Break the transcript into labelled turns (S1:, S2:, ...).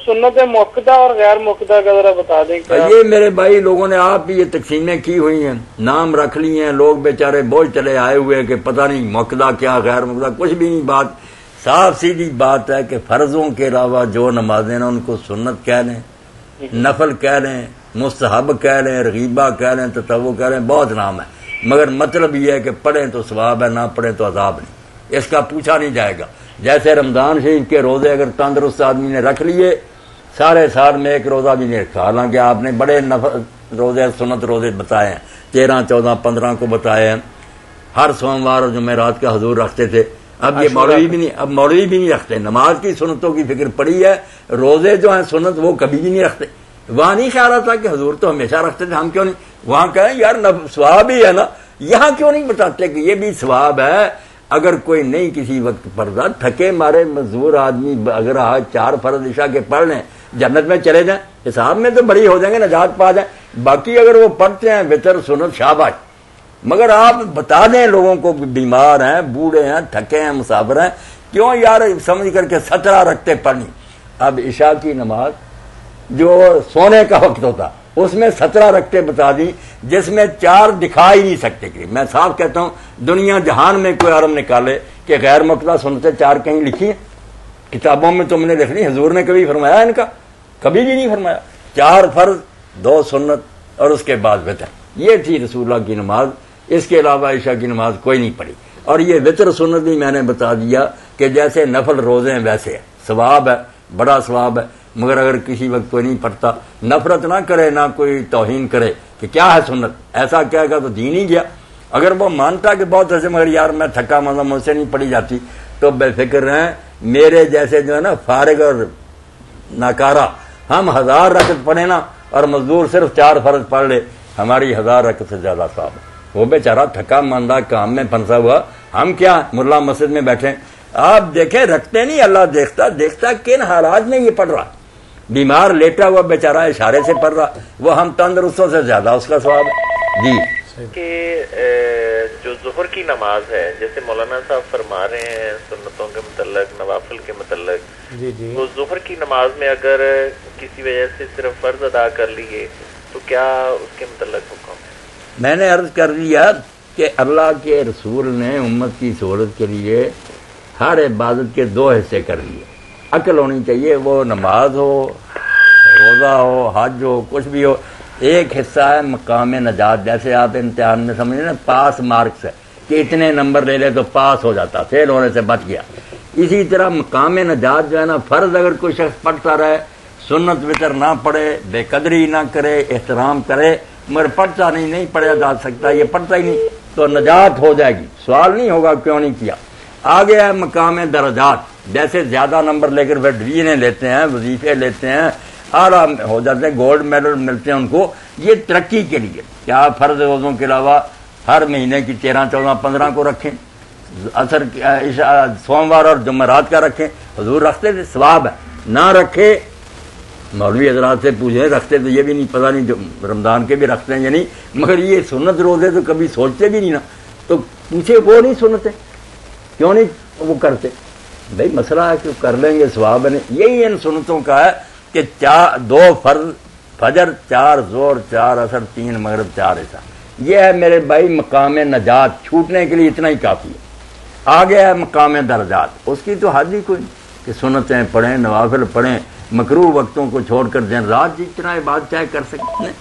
S1: सुन्नत मुक्कदा और गैर मुक्कदा का जरा बता दें।
S2: ये मेरे भाई लोगों ने आप भी ये तकसीमें की हुई हैं, नाम रख ली हैं, लोग बेचारे बोझ चले आए हुए कि पता नहीं मुक्कदा क्या गैर मुक्कदा, कुछ भी नहीं। बात साफ सीधी बात है कि फर्जों के अलावा जो नमाजें ना उनको सुन्नत कह लें, नफल कह लें, मुस्तहब कह लें, रगीबा कह लें, ततव्वु कह लें, बहुत नाम है, मगर मतलब ये है कि पढ़ें तो सवाब है, ना पढ़ें तो अजाब नहीं। इसका पूछा नहीं जाएगा। जैसे रमजान शरीफ के रोजे अगर तंदुरुस्त आदमी ने रख लिए, सारे साल में एक रोजा भी नहीं रखा, हालांकि आपने बड़े रोजे सुन्नत रोजे बताए हैं, 13, 14, 15 को बताए हैं। हर सोमवार और जुमेरात का हजूर रखते थे। अब ये मौलवी भी नहीं, अब मौलवी भी नहीं रखते। नमाज की सुन्नतों की फिक्र पड़ी है, रोजे जो है सुन्नत वो कभी भी नहीं रखते। वहां नहीं ख्याल आता कि हजूर तो हमेशा रखते थे, हम क्यों नहीं? वहां कहें यार सवाब ही है ना, यहां क्यों नहीं बताते कि ये भी सवाब है। अगर कोई नहीं किसी वक्त पढ़ता, थके मारे मजदूर आदमी अगर आज 4 फर्ज इशा के पढ़ लें, जन्नत में चले जाएं, हिसाब में तो बड़ी हो जाएंगे, नजात पा जाए। बाकी अगर वो पढ़ते हैं वितर सुन्नत शाबाश, मगर आप बता दें लोगों को बीमार हैं, बूढ़े हैं, थके हैं, मुसाफिर हैं, क्यों यार समझ करके 17 रखते पढ़नी। अब इशा की नमाज जो सोने का वक्त होता उसमें 17 रखते बता दी, जिसमें 4 दिखा ही नहीं सकते। कि मैं साफ कहता हूं, दुनिया जहान में कोई आरम निकाले कि गैर मुक्तदा सुन्नतें 4 कहीं लिखी है किताबों में, तुमने लिख ली, हजूर ने कभी फरमाया इनका? कभी भी नहीं फरमाया। 4 फर्ज, 2 सुन्नत और उसके बाद वितर, ये थी रसूलुल्लाह की नमाज। इसके अलावा ईशा की नमाज कोई नहीं पढ़ी। और ये वितर सुन्नत भी मैंने बता दिया कि जैसे नफल रोजे हैं वैसे है, सवाब है, बड़ा सवाब है। मगर अगर किसी वक्त कोई नहीं पढ़ता, नफरत ना करे, ना कोई तौहीन करे कि क्या है सुन्नत, ऐसा कहेगा तो दीन ही गया। अगर वो मानता कि बहुत ऐसे मगर यार मैं थका मांदा, मुझसे नहीं पढ़ी जाती, तो बेफिक्र रहें, मेरे जैसे जो है ना फारिग और नाकारा, हम 1000 रकत पढ़े ना और मजदूर सिर्फ 4 फर्ज पढ़ ले, हमारी 1000 रकत से ज्यादा सवाब है। वो बेचारा थका मांदा काम में फंसा हुआ, हम क्या मुल्ला मस्जिद में बैठे। आप देखें, रखते नहीं, अल्लाह देखता, देखता किन हालात में ये पढ़ रहा। बीमार लेटा हुआ बेचारा इशारे से पढ़ रहा, वो हम तंदुरुस्तों से ज्यादा उसका सवाब है। जी
S3: कि जो ज़ोहर की नमाज है, जैसे मौलाना साहब फरमा रहे हैं सुन्नतों के मतलब, नवाफिल के मतलब, तो ज़ोहर की नमाज में अगर किसी वजह से सिर्फ फर्ज अदा कर लिए तो क्या उसके मतलब हुक्म है?
S2: मैंने अर्ज कर दिया कि अल्लाह के रसूल ने उम्मत की सहूलत के लिए हर इबादत के 2 हिस्से कर लिए। अक्ल होनी चाहिए, वो नमाज हो, रोज़ा हो, हज हो, कुछ भी हो। एक हिस्सा है मकाम नजात, जैसे आप इम्तिहान में समझे ना पास मार्क्स है कि इतने नंबर ले ले तो पास हो जाता, फेल होने से बच गया। इसी तरह मकाम नजात जो है ना, फर्ज अगर कोई शख्स पढ़ता रहे, सुन्नत वितर ना पढ़े, बेकदरी ना करे, एहतराम करे, मगर पढ़ता नहीं पढ़ा जा सकता, ये पढ़ता ही नहीं, तो नजात हो जाएगी। सवाल नहीं होगा क्यों नहीं किया। आगे है मकाम दरजात, जैसे ज्यादा नंबर लेकर फिर डिवीजनें लेते हैं, वजीफे लेते हैं, आला हो जाते हैं, गोल्ड मेडल मिलते हैं उनको, ये तरक्की के लिए। क्या फर्ज रोजों के अलावा हर महीने की 13, 14, 15 को रखें, असर सोमवार और जुमेरात का रखें, हुजूर रखते थे, सवाब है। ना रखे, मौलवी हजरात से पूछे, रखते तो ये भी नहीं, पता नहीं जो रमजान के भी रखते हैं या नहीं, मगर ये सुन्नत रोजे तो कभी सोचते भी नहीं ना, तो पूछे वो नहीं सुनते, क्यों नहीं वो करते? भाई मसला है कि कर लेंगे, सवाब है। यही इन सुन्नतों का है कि 2 फर्ज, फजर 4, जोर 4, असर 3, मगरिब 4 ऐसा। ये है मेरे भाई मकाम नजात, छूटने के लिए इतना ही काफी है। आगे है मकाम दरजात, उसकी तो हद ही कोई कि सुन्नतें पढ़ें, नवाफिल पढ़ें, मकरूह वक्तों को छोड़कर दिन रात जितना इबादत चाहे कर सकते हैं।